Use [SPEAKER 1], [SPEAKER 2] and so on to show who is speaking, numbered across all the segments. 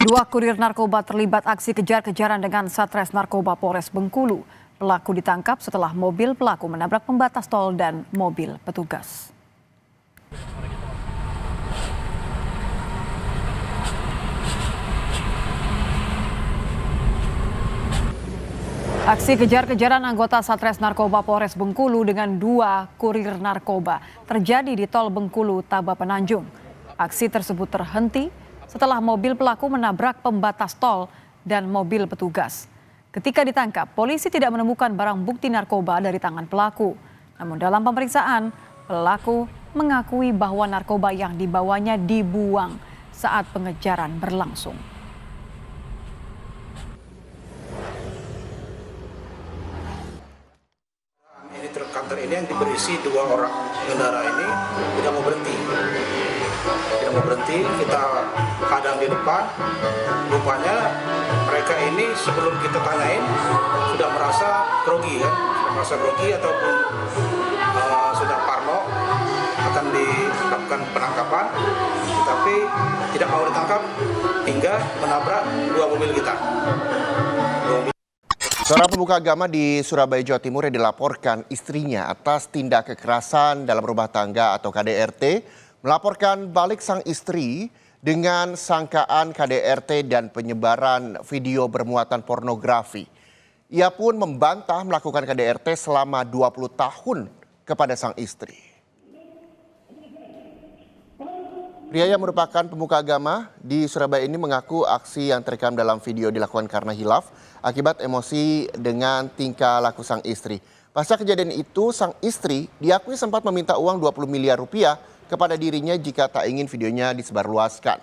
[SPEAKER 1] Dua kurir narkoba terlibat aksi kejar-kejaran dengan Satres Narkoba Polres Bengkulu. Pelaku ditangkap setelah mobil pelaku menabrak pembatas tol dan mobil petugas. Aksi kejar-kejaran anggota Satres Narkoba Polres Bengkulu dengan dua kurir narkoba terjadi di tol Bengkulu Taba Penanjung. Aksi tersebut terhenti setelah mobil pelaku menabrak pembatas tol dan mobil petugas. Ketika ditangkap, polisi tidak menemukan barang bukti narkoba dari tangan pelaku. Namun dalam pemeriksaan, pelaku mengakui bahwa narkoba yang dibawanya dibuang saat pengejaran berlangsung.
[SPEAKER 2] Kantor ini yang berisi dua orang pengendara ini tidak mau berhenti, kita hadang di depan. Rupanya mereka ini sebelum kita tanyain sudah merasa grogi ataupun sudah parno akan dilakukan penangkapan, tetapi tidak mau ditangkap hingga menabrak dua mobil kita.
[SPEAKER 3] Seorang pemuka agama di Surabaya, Jawa Timur yang dilaporkan istrinya atas tindak kekerasan dalam rumah tangga atau KDRT, melaporkan balik sang istri dengan sangkaan KDRT dan penyebaran video bermuatan pornografi. Ia pun membantah melakukan KDRT selama 20 tahun kepada sang istri. Pria yang merupakan pemuka agama di Surabaya ini mengaku aksi yang terekam dalam video dilakukan karena hilaf akibat emosi dengan tingkah laku sang istri. Pasca kejadian itu, sang istri diakui sempat meminta uang 20 miliar rupiah kepada dirinya jika tak ingin videonya disebarluaskan.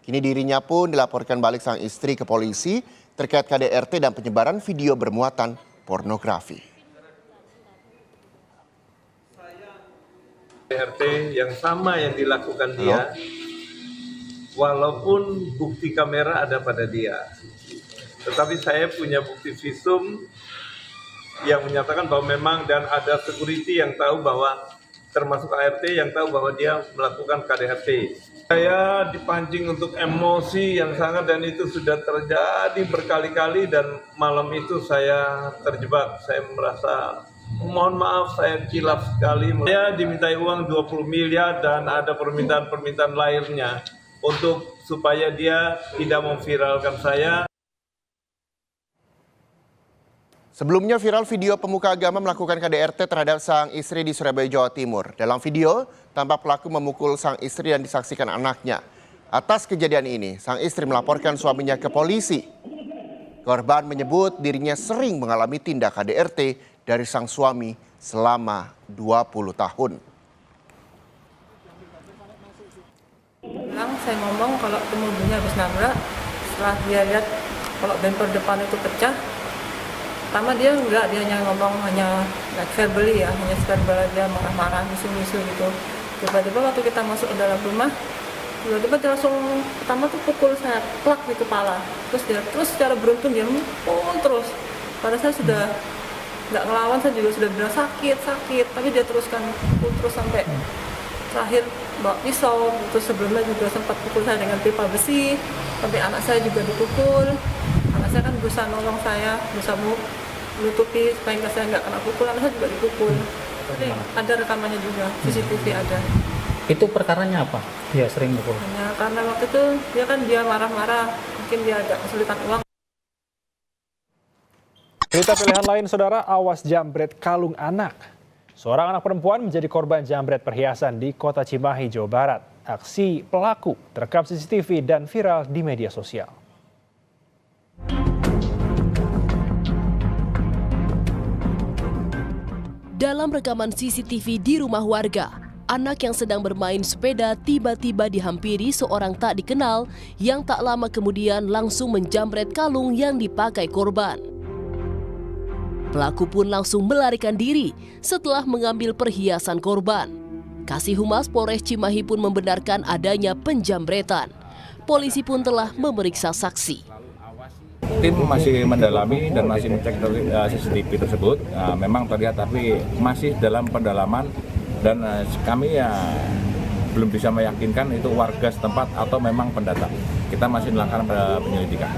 [SPEAKER 3] Kini dirinya pun dilaporkan balik sang istri ke polisi terkait KDRT dan penyebaran video bermuatan pornografi.
[SPEAKER 4] KDRT yang sama yang dilakukan dia, walaupun bukti kamera ada pada dia. Tetapi saya punya bukti visum yang menyatakan bahwa memang dan ada security yang tahu bahwa termasuk ART yang tahu bahwa dia melakukan KDRT. Saya dipancing untuk emosi yang sangat dan itu sudah terjadi berkali-kali dan malam itu saya terjebak. Saya merasa mohon maaf saya kilaf sekali. Saya dimintai uang 20 miliar dan ada permintaan-permintaan lainnya untuk supaya dia tidak memviralkan saya.
[SPEAKER 3] Sebelumnya viral video pemuka agama melakukan KDRT terhadap sang istri di Surabaya, Jawa Timur. Dalam video, tampak pelaku memukul sang istri dan disaksikan anaknya. Atas kejadian ini, sang istri melaporkan suaminya ke polisi. Korban menyebut dirinya sering mengalami tindak KDRT dari sang suami selama 20 tahun.
[SPEAKER 5] Saya ngomong kalau itu mobilnya habis nabrak, setelah dia lihat kalau bumper depan itu pecah, pertama dia hanya ngomong hanya verbally ya, hanya verbal aja, marah-marah, misu-misu gitu. Tiba-tiba waktu kita masuk ke dalam rumah, tiba-tiba dia langsung pertama tuh pukul saya, plak di kepala. Terus secara beruntun dia mukul terus. Padahal saya sudah nggak ngelawan, saya juga sudah bilang sakit, tapi dia teruskan pukul terus sampai terakhir bawa pisau. Terus sebelumnya juga sempat pukul saya dengan pipa besi, sampai anak saya juga dipukul. Anak saya kan berusaha nolong saya, berusaha menutupi supaya saya nggak kena pukul, anak saya juga dipukul. Jadi ada rekamannya juga, CCTV ada.
[SPEAKER 6] Itu perkaranya apa? Dia sering pukul?
[SPEAKER 5] Hanya karena waktu itu dia marah-marah, mungkin dia agak kesulitan uang.
[SPEAKER 7] Berita pilihan lain, saudara, awas jambret kalung anak. Seorang anak perempuan menjadi korban jambret perhiasan di Kota Cimahi, Jawa Barat. Aksi pelaku terekam CCTV dan viral di media sosial.
[SPEAKER 8] Dalam rekaman CCTV di rumah warga, anak yang sedang bermain sepeda tiba-tiba dihampiri seorang tak dikenal yang tak lama kemudian langsung menjambret kalung yang dipakai korban. Pelaku pun langsung melarikan diri setelah mengambil perhiasan korban. Kasih Humas Polres Cimahi pun membenarkan adanya penjambretan. Polisi pun telah memeriksa saksi.
[SPEAKER 9] Tim masih mendalami dan masih mengecek CCTV tersebut. Memang terlihat tapi masih dalam pendalaman dan kami belum bisa meyakinkan itu warga setempat atau memang pendatang. kita masih melakukan penyelidikan.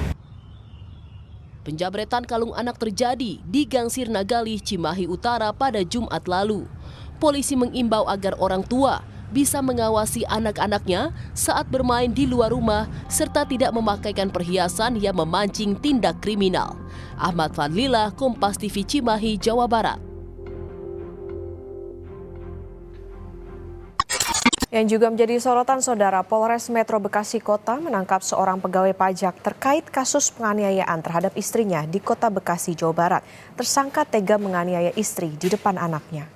[SPEAKER 8] Penjambretan kalung anak terjadi di Gang Sirna Galih, Cimahi Utara pada Jumat lalu. Polisi mengimbau agar orang tua bisa mengawasi anak-anaknya saat bermain di luar rumah serta tidak memakaikan perhiasan yang memancing tindak kriminal. Ahmad Fadlillah, Kompas TV, Cimahi, Jawa Barat.
[SPEAKER 10] Yang juga menjadi sorotan, Saudara, Polres Metro Bekasi Kota menangkap seorang pegawai pajak terkait kasus penganiayaan terhadap istrinya di Kota Bekasi, Jawa Barat. Tersangka tega menganiaya istri di depan anaknya.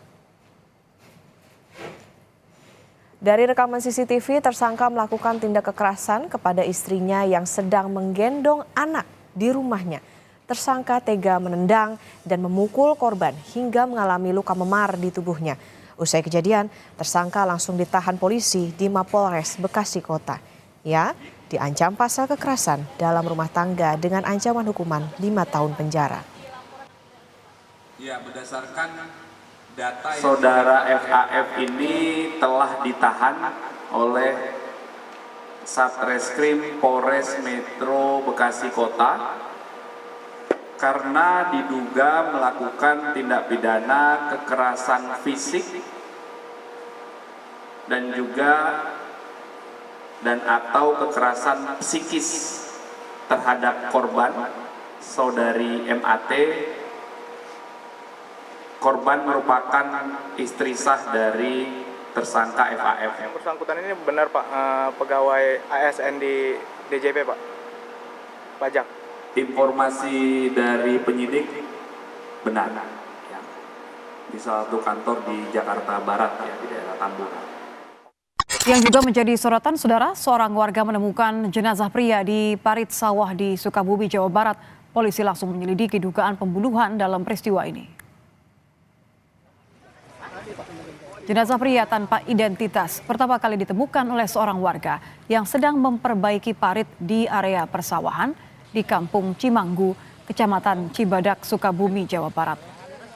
[SPEAKER 10] Dari rekaman CCTV, tersangka melakukan tindak kekerasan kepada istrinya yang sedang menggendong anak di rumahnya. Tersangka tega menendang dan memukul korban hingga mengalami luka memar di tubuhnya. Usai kejadian, tersangka langsung ditahan polisi di Mapolres Bekasi Kota. Ia diancam pasal kekerasan dalam rumah tangga dengan ancaman hukuman 5 tahun penjara.
[SPEAKER 11] Ya, berdasarkan data Saudara FAF ini telah ditahan oleh Satreskrim Polres Metro Bekasi Kota karena diduga melakukan tindak pidana kekerasan fisik dan atau kekerasan psikis terhadap korban saudari MAT. Korban merupakan istri sah dari tersangka FAF.
[SPEAKER 12] Yang bersangkutan ini benar Pak, pegawai ASN di DJP Pak, pajak.
[SPEAKER 11] Informasi dari penyidik benar, ya. Di salah satu kantor di Jakarta Barat, ya, di daerah Tamburan.
[SPEAKER 1] Yang juga menjadi sorotan, Saudara, seorang warga menemukan jenazah pria di parit sawah di Sukabumi, Jawa Barat. Polisi langsung menyelidiki dugaan pembunuhan dalam peristiwa ini. Jenazah pria tanpa identitas pertama kali ditemukan oleh seorang warga yang sedang memperbaiki parit di area persawahan di Kampung Cimanggu, Kecamatan Cibadak, Sukabumi, Jawa Barat.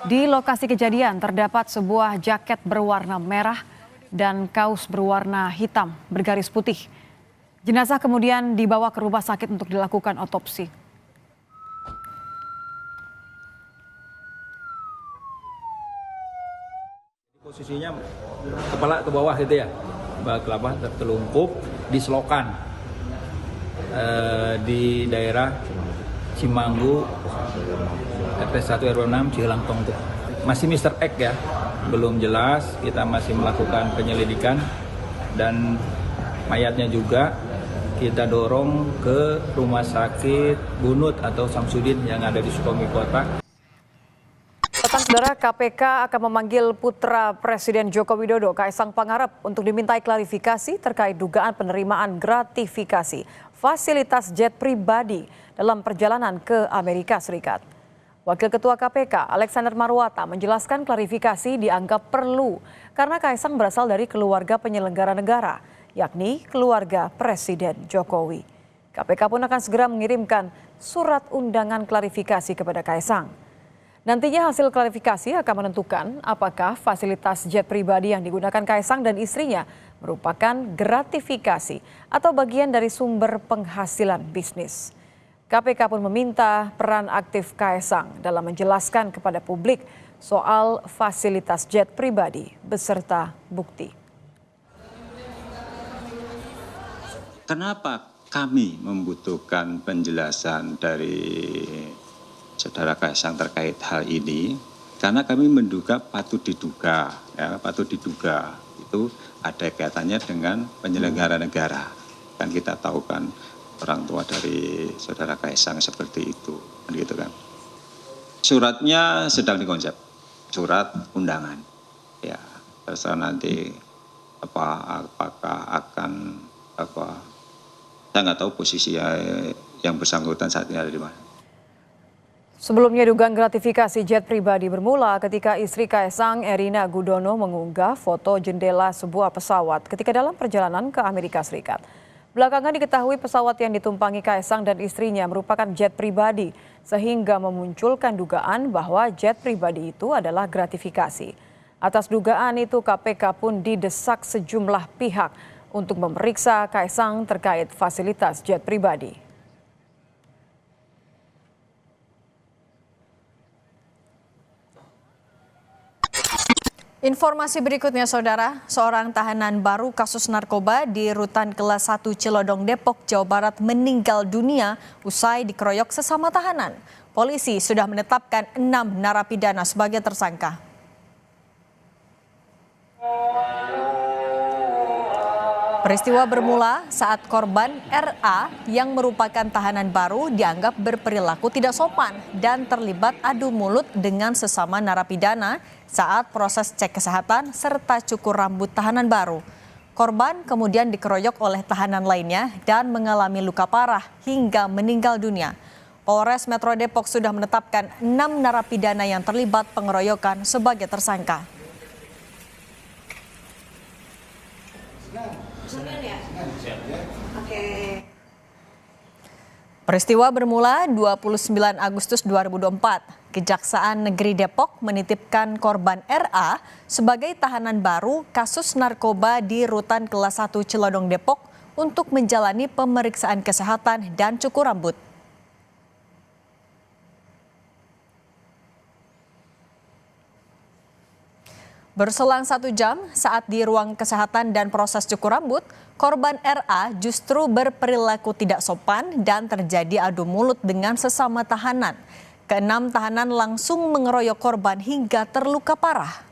[SPEAKER 1] Di lokasi kejadian terdapat sebuah jaket berwarna merah dan kaos berwarna hitam bergaris putih. Jenazah kemudian dibawa ke rumah sakit untuk dilakukan otopsi.
[SPEAKER 6] Posisinya kepala ke bawah gitu ya, tertelungkup di selokan di daerah Cimanggu, RT 1 RW 6 Cihilangtong tuh. Masih Mr. X ya, belum jelas, kita masih melakukan penyelidikan dan mayatnya juga kita dorong ke Rumah Sakit Bunut atau Samsudin yang ada di Sukabumi Kota.
[SPEAKER 1] Saudara, KPK akan memanggil putra Presiden Joko Widodo, Kaisang Pangarep, untuk dimintai klarifikasi terkait dugaan penerimaan gratifikasi fasilitas jet pribadi dalam perjalanan ke Amerika Serikat. Wakil Ketua KPK, Alexander Marwata, menjelaskan klarifikasi dianggap perlu karena Kaisang berasal dari keluarga penyelenggara negara, yakni keluarga Presiden Jokowi. KPK pun akan segera mengirimkan surat undangan klarifikasi kepada Kaisang. Nantinya hasil klarifikasi akan menentukan apakah fasilitas jet pribadi yang digunakan Kaisang dan istrinya merupakan gratifikasi atau bagian dari sumber penghasilan bisnis. KPK pun meminta peran aktif Kaisang dalam menjelaskan kepada publik soal fasilitas jet pribadi beserta bukti.
[SPEAKER 13] Kenapa kami membutuhkan penjelasan dari Saudara Kaisang terkait hal ini? Karena kami menduga patut diduga itu ada kaitannya dengan penyelenggara negara. Kan kita tahu kan orang tua dari Saudara Kaisang seperti itu, gitu kan. Suratnya sedang dikonsep, surat undangan. Ya, terserah nanti apakah akan saya nggak tahu posisi yang bersangkutan saat ini ada di mana.
[SPEAKER 1] Sebelumnya dugaan gratifikasi jet pribadi bermula ketika istri Kaisang, Erina Gudono, mengunggah foto jendela sebuah pesawat ketika dalam perjalanan ke Amerika Serikat. Belakangan diketahui pesawat yang ditumpangi Kaisang dan istrinya merupakan jet pribadi, sehingga memunculkan dugaan bahwa jet pribadi itu adalah gratifikasi. Atas dugaan itu KPK pun didesak sejumlah pihak untuk memeriksa Kaisang terkait fasilitas jet pribadi. Informasi berikutnya, Saudara, seorang tahanan baru kasus narkoba di Rutan Kelas 1 Cilodong, Depok, Jawa Barat meninggal dunia usai dikeroyok sesama tahanan. Polisi sudah menetapkan 6 narapidana sebagai tersangka. Peristiwa bermula saat korban RA yang merupakan tahanan baru dianggap berperilaku tidak sopan dan terlibat adu mulut dengan sesama narapidana saat proses cek kesehatan serta cukur rambut tahanan baru. Korban kemudian dikeroyok oleh tahanan lainnya dan mengalami luka parah hingga meninggal dunia. Polres Metro Depok sudah menetapkan 6 narapidana yang terlibat pengeroyokan sebagai tersangka. Peristiwa bermula 29 Agustus 2024. Kejaksaan Negeri Depok menitipkan korban RA sebagai tahanan baru kasus narkoba di Rutan Kelas 1 Cilodong, Depok untuk menjalani pemeriksaan kesehatan dan cukur rambut. Berselang 1 jam saat di ruang kesehatan dan proses cukur rambut, korban RA justru berperilaku tidak sopan dan terjadi adu mulut dengan sesama tahanan. Ke-6 tahanan langsung mengeroyok korban hingga terluka parah.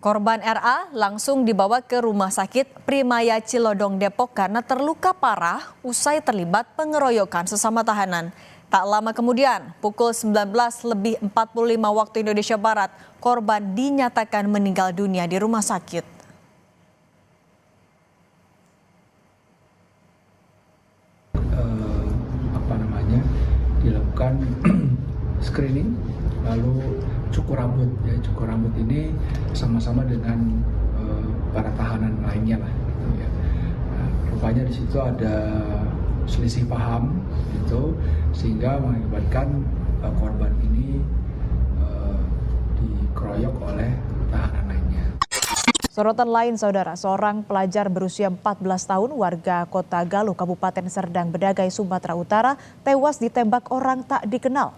[SPEAKER 1] Korban RA langsung dibawa ke Rumah Sakit Primaya Cilodong, Depok karena terluka parah usai terlibat pengeroyokan sesama tahanan. Tak lama kemudian, pukul 19:45 waktu Indonesia Barat, korban dinyatakan meninggal dunia di rumah sakit.
[SPEAKER 14] Dilakukan screening, lalu cukur rambut. Ya, cukur rambut ini sama-sama dengan para tahanan lainnya lah. Gitu, ya. Nah, rupanya di situ ada selisih paham, gitu, sehingga mengakibatkan korban ini dikeroyok oleh tahanan lainnya.
[SPEAKER 10] Sorotan lain, Saudara, seorang pelajar berusia 14 tahun warga Kota Galuh, Kabupaten Serdang Bedagai, Sumatera Utara, tewas ditembak orang tak dikenal.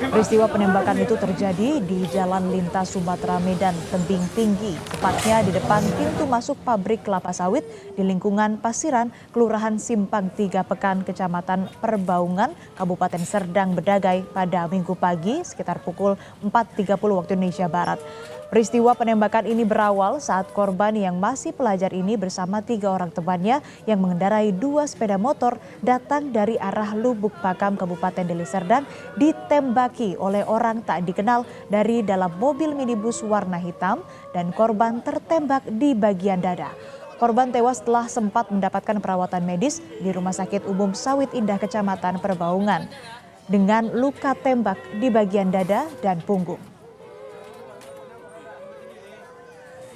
[SPEAKER 10] Peristiwa penembakan itu terjadi di Jalan Lintas Sumatera Medan Tebing Tinggi, tepatnya di depan pintu masuk pabrik kelapa sawit di lingkungan Pasiran, Kelurahan Simpang 3 Pekan, Kecamatan Perbaungan, Kabupaten Serdang Bedagai pada Minggu pagi sekitar pukul 4.30 waktu Indonesia Barat. Peristiwa penembakan ini berawal saat korban yang masih pelajar ini bersama 3 orang temannya yang mengendarai 2 sepeda motor datang dari arah Lubuk Pakam, Kabupaten Deli Serdang, ditembaki oleh orang tak dikenal dari dalam mobil minibus warna hitam dan korban tertembak di bagian dada. Korban tewas setelah sempat mendapatkan perawatan medis di Rumah Sakit Umum Sawit Indah, Kecamatan Perbaungan, dengan luka tembak di bagian dada dan punggung.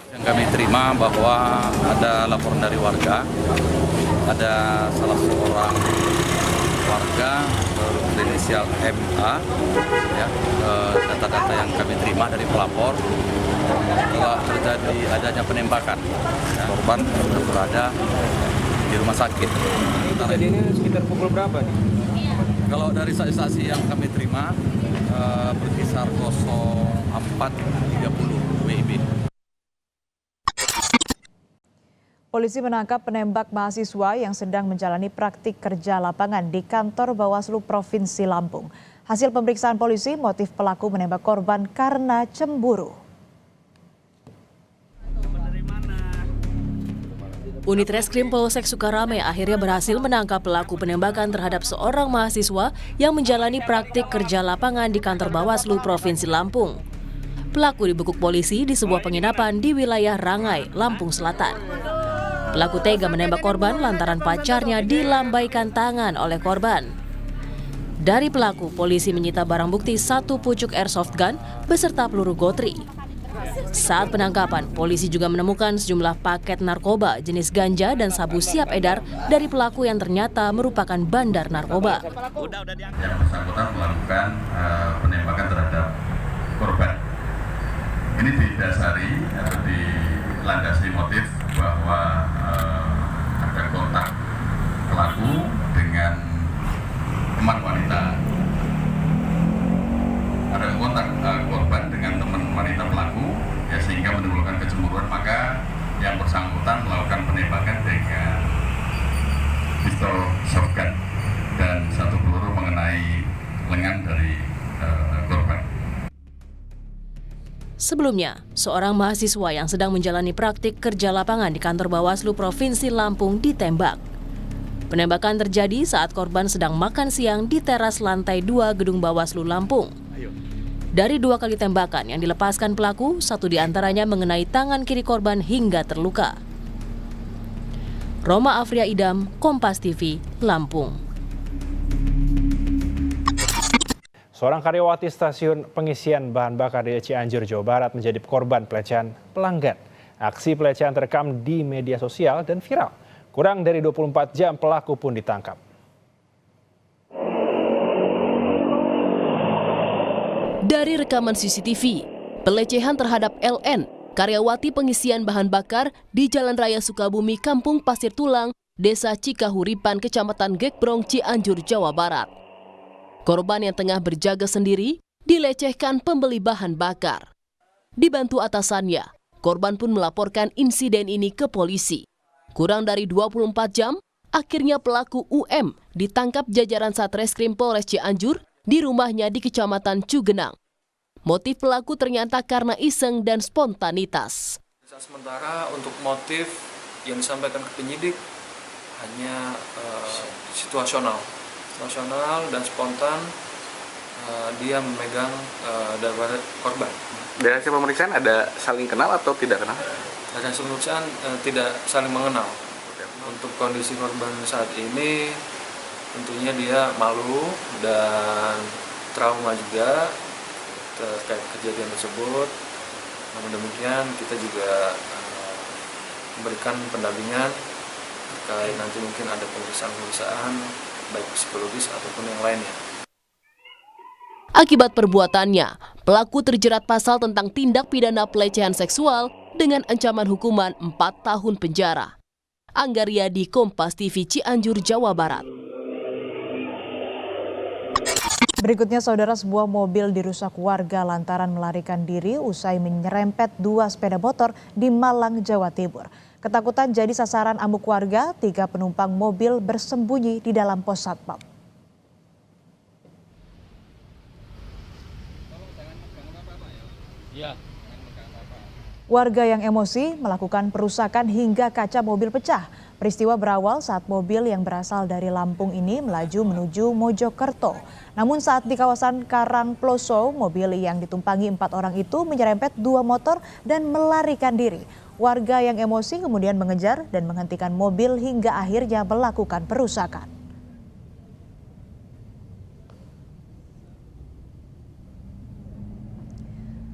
[SPEAKER 15] Yang kami terima bahwa ada laporan dari warga, ada salah seorang warga berinisial MA, ya, data-data yang kami terima dari pelapor telah terjadi adanya penembakan. Ya, korban sudah berada di rumah sakit.
[SPEAKER 6] Kejadian ini sekitar pukul berapa nih?
[SPEAKER 15] Kalau dari saksi-saksi yang kami terima berkisar 04.30 WIB.
[SPEAKER 10] Polisi menangkap penembak mahasiswa yang sedang menjalani praktik kerja lapangan di kantor Bawaslu Provinsi Lampung. Hasil pemeriksaan polisi, motif pelaku menembak korban karena cemburu.
[SPEAKER 8] Unit Reskrim Polsek Sukarame akhirnya berhasil menangkap pelaku penembakan terhadap seorang mahasiswa yang menjalani praktik kerja lapangan di kantor Bawaslu Provinsi Lampung. Pelaku dibekuk polisi di sebuah penginapan di wilayah Rangai, Lampung Selatan. Pelaku tega menembak korban lantaran pacarnya dilambaikan tangan oleh korban. Dari pelaku, polisi menyita barang bukti 1 pucuk airsoft gun beserta peluru gotri. Saat penangkapan, polisi juga menemukan sejumlah paket narkoba jenis ganja dan sabu siap edar dari pelaku yang ternyata merupakan bandar narkoba.
[SPEAKER 16] Yang bersangkutan melakukan penembakan terhadap korban. Ini didasari atau dilandasi motif bahwa ada kontak pelaku dengan teman wanita. Ada kontak korban dengan teman wanita pelaku, ya sehingga menimbulkan kecemburuan, maka yang bersangkutan melakukan penembakan dengan pistol shotgun dan satu peluru mengenai lengan dari korban.
[SPEAKER 8] Sebelumnya, seorang mahasiswa yang sedang menjalani praktik kerja lapangan di kantor Bawaslu Provinsi Lampung ditembak. Penembakan terjadi saat korban sedang makan siang di teras lantai 2 gedung Bawaslu Lampung. Dari 2 kali tembakan yang dilepaskan pelaku, 1 diantaranya mengenai tangan kiri korban hingga terluka. Roma Afria Idam, Kompas TV, Lampung.
[SPEAKER 7] Seorang karyawati stasiun pengisian bahan bakar di Cianjur, Jawa Barat menjadi korban pelecehan pelanggan. Aksi pelecehan terekam di media sosial dan viral. Kurang dari 24 jam pelaku pun ditangkap.
[SPEAKER 8] Dari rekaman CCTV, pelecehan terhadap LN, karyawati pengisian bahan bakar di Jalan Raya Sukabumi, Kampung Pasir Tulang, Desa Cikahuripan, Kecamatan Gekbrong, Cianjur, Jawa Barat. Korban yang tengah berjaga sendiri dilecehkan pembeli bahan bakar. Dibantu atasannya, korban pun melaporkan insiden ini ke polisi. Kurang dari 24 jam, akhirnya pelaku UM ditangkap jajaran Satreskrim Polres Cianjur di rumahnya di Kecamatan Cugenang. Motif pelaku ternyata karena iseng dan spontanitas.
[SPEAKER 17] Sementara untuk motif yang disampaikan ke penyidik hanya situasional dan spontan. Dia memegang daripada korban.
[SPEAKER 18] Dari hasil pemeriksaan ada saling kenal atau tidak kenal?
[SPEAKER 17] Dari hasil pemeriksaan tidak saling mengenal. Untuk kondisi korban saat ini tentunya dia malu dan trauma juga terkait kejadian tersebut. Namun demikian kita juga memberikan pendampingan terkait nanti mungkin ada pemeriksaan baik psikologis ataupun yang lainnya.
[SPEAKER 8] Akibat perbuatannya, pelaku terjerat pasal tentang tindak pidana pelecehan seksual dengan ancaman hukuman 4 tahun penjara. Anggariadi, Kompas TV, Cianjur, Jawa Barat.
[SPEAKER 10] Berikutnya, saudara, sebuah mobil dirusak warga lantaran melarikan diri usai menyerempet 2 sepeda motor di Malang, Jawa Timur. Ketakutan jadi sasaran amuk warga, 3 penumpang mobil bersembunyi di dalam pos satpam. Warga yang emosi melakukan perusakan hingga kaca mobil pecah. Peristiwa berawal saat mobil yang berasal dari Lampung ini melaju menuju Mojokerto. Namun saat di kawasan Karangploso, mobil yang ditumpangi 4 orang itu menyerempet 2 motor dan melarikan diri. Warga yang emosi kemudian mengejar dan menghentikan mobil hingga akhirnya melakukan perusakan.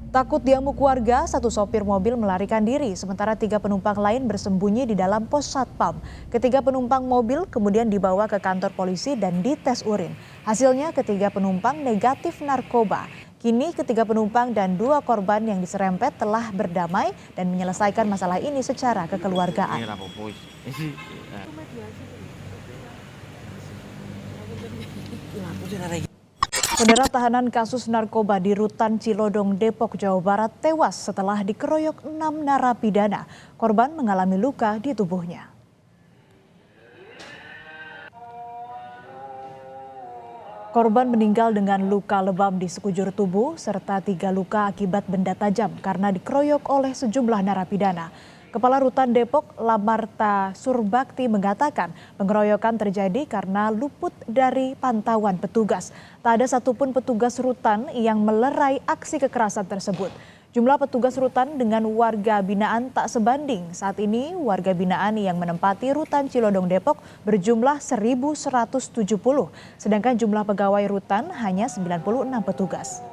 [SPEAKER 10] Takut diamuk warga, 1 sopir mobil melarikan diri, sementara 3 penumpang lain bersembunyi di dalam pos satpam. Ketiga penumpang mobil kemudian dibawa ke kantor polisi dan dites urin. Hasilnya ketiga penumpang negatif narkoba. Kini ketiga penumpang dan 2 korban yang diserempet telah berdamai dan menyelesaikan masalah ini secara kekeluargaan. Saudara, tahanan kasus narkoba di Rutan Cilodong, Depok, Jawa Barat tewas setelah dikeroyok 6 narapidana. Korban mengalami luka di tubuhnya. Korban meninggal dengan luka lebam di sekujur tubuh serta 3 luka akibat benda tajam karena dikeroyok oleh sejumlah narapidana. Kepala Rutan Depok, Lamarta Surbakti, mengatakan pengeroyokan terjadi karena luput dari pantauan petugas. Tak ada satupun petugas rutan yang melerai aksi kekerasan tersebut. Jumlah petugas rutan dengan warga binaan tak sebanding. Saat ini warga binaan yang menempati Rutan Cilodong Depok berjumlah 1.170, sedangkan jumlah pegawai rutan hanya 96 petugas.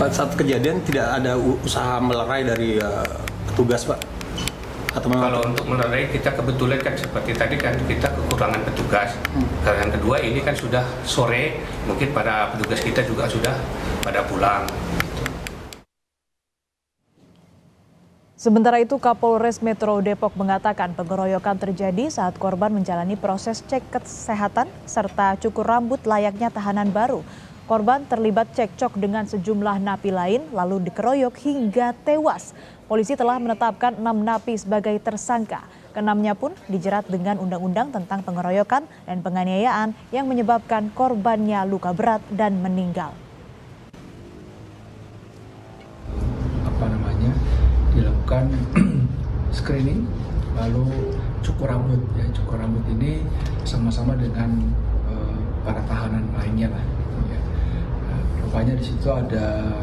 [SPEAKER 19] saat kejadian tidak ada usaha melerai dari petugas, Pak? Atau
[SPEAKER 20] kalau untuk melerai kita kebetulan kan seperti tadi kan kita kekurangan petugas. Karena yang kedua ini kan sudah sore, mungkin para petugas kita juga sudah pada pulang.
[SPEAKER 21] Sementara itu Kapolres Metro Depok mengatakan pengeroyokan terjadi saat korban menjalani proses cek kesehatan serta cukur rambut layaknya tahanan baru. Korban terlibat cekcok dengan sejumlah napi lain lalu dikeroyok hingga tewas. Polisi telah menetapkan 6 napi sebagai tersangka. Keenamnya pun dijerat dengan undang-undang tentang pengeroyokan dan penganiayaan yang menyebabkan korbannya luka berat dan meninggal.
[SPEAKER 14] Dilakukan screening lalu cukur rambut ya. Cukur rambut ini sama-sama dengan para tahanan lainnya lah. Ya. Rupanya di situ ada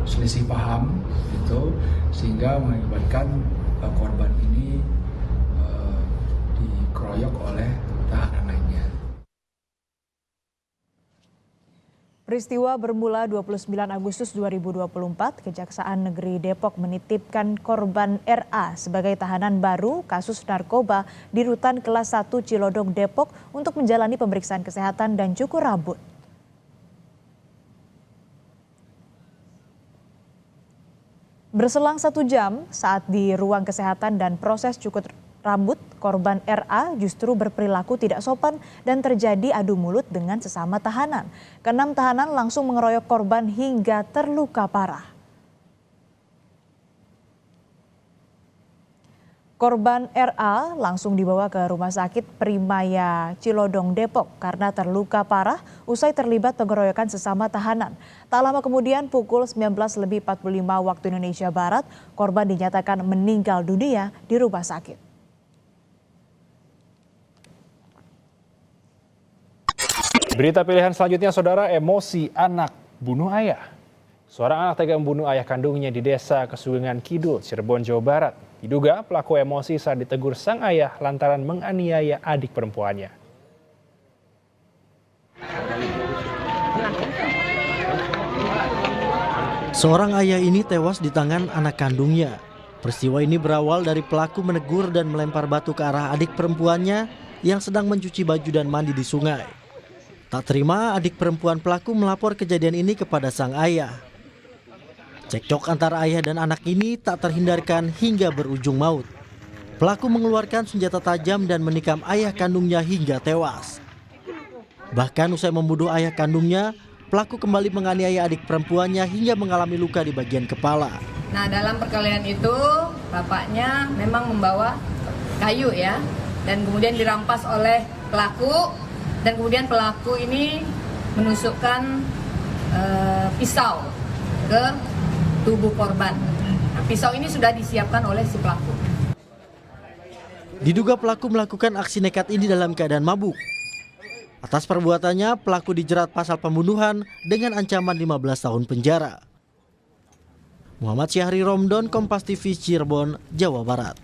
[SPEAKER 14] selisih paham gitu sehingga mengakibatkan korban ini dikeroyok oleh tahanan lainnya.
[SPEAKER 21] Peristiwa bermula 29 Agustus 2024, Kejaksaan Negeri Depok menitipkan korban RA sebagai tahanan baru kasus narkoba di Rutan Kelas 1 Cilodong Depok untuk menjalani pemeriksaan kesehatan dan cukur rambut. Berselang 1 jam saat di ruang kesehatan dan proses cukur rambut, korban RA justru berperilaku tidak sopan dan terjadi adu mulut dengan sesama tahanan. Keenam tahanan langsung mengeroyok korban hingga terluka parah. Korban RA langsung dibawa ke Rumah Sakit Primaya Cilodong Depok karena terluka parah usai terlibat pengeroyokan sesama tahanan. Tak lama kemudian pukul 19.45 waktu Indonesia Barat, korban dinyatakan meninggal dunia di rumah sakit.
[SPEAKER 7] Berita pilihan selanjutnya, saudara, emosi anak bunuh ayah. Seorang anak tega membunuh ayah kandungnya di desa Kesugengan Kidul, Cirebon, Jawa Barat. Diduga pelaku emosi saat ditegur sang ayah lantaran menganiaya adik perempuannya.
[SPEAKER 22] Seorang ayah ini tewas di tangan anak kandungnya. Peristiwa ini berawal dari pelaku menegur dan melempar batu ke arah adik perempuannya yang sedang mencuci baju dan mandi di sungai. Tak terima, adik perempuan pelaku melapor kejadian ini kepada sang ayah. Cekcok antara ayah dan anak ini tak terhindarkan hingga berujung maut. Pelaku mengeluarkan senjata tajam dan menikam ayah kandungnya hingga tewas. Bahkan usai membunuh ayah kandungnya, pelaku kembali menganiaya adik perempuannya hingga mengalami luka di bagian kepala.
[SPEAKER 23] Nah, dalam perkelahian itu bapaknya memang membawa kayu ya, dan kemudian dirampas oleh pelaku, dan kemudian pelaku ini menusukkan pisau ke tubuh korban. Nah, pisau ini sudah disiapkan oleh si pelaku.
[SPEAKER 22] Diduga pelaku melakukan aksi nekat ini dalam keadaan mabuk. Atas perbuatannya, pelaku dijerat pasal pembunuhan dengan ancaman 15 tahun penjara. Muhammad Syahri Romdon, Kompas TV, Cirebon, Jawa Barat.